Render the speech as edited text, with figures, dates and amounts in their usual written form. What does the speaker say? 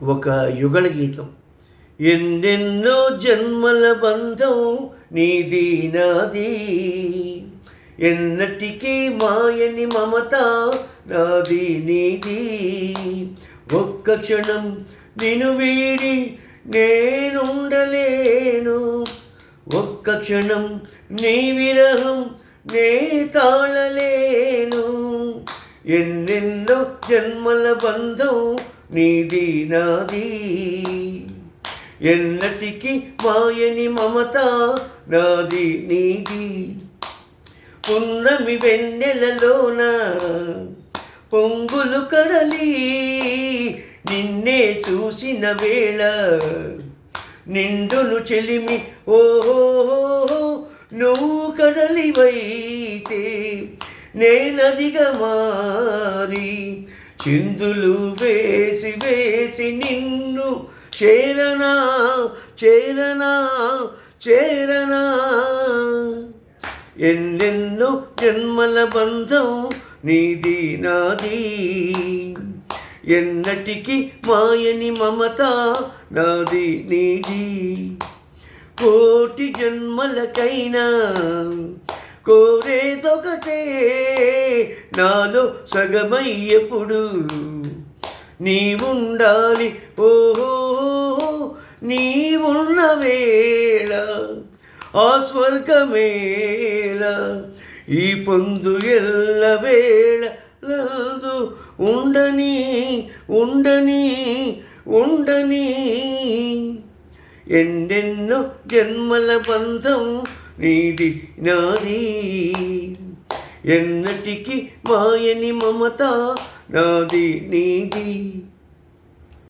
ఒక యుగళ గీతం. ఎన్నెన్నో జన్మల బంధం నీది నాది, ఎన్నటికీ మాయని మమత నాది నీది. ఒక్క క్షణం నిన్ను వీడి నేనుండలేను, ఒక్క క్షణం నీ విరహం నే తాళలేను. ఎన్నెన్నో జన్మల బంధం నీది నాది, ఎన్నటికి మాయని మమత నాది నీది. పున్నమి వెన్నెలలోన పొంగులు కడలి నిన్నే చూసిన వేళ, నిండును చెలిమి ఓహో నువ్వు కడలివైతే నేనదిగా మారి చిందులు వేసి వేసి నిన్ను చేరనా చేరనా చేరనా. ఎన్నెన్నో జన్మల బంధం నీది నాది, ఎన్నటికి మాయని మమత నాది నీది. కోటి జన్మలకైనా కోరేదొకటే, నాలో సగమయ్యప్పుడు నీవుండాలి ఓహో. నీవున్న వేళ ఆ స్వర్గమేళ, ఈ పొందు ఎల్ల వేళ లేదు ఉండని ఉండని ఉండని. ఎన్నెన్నో జన్మల బంధం నీది నాది, ఎన్నటికి మాయని మమత నాది నీది.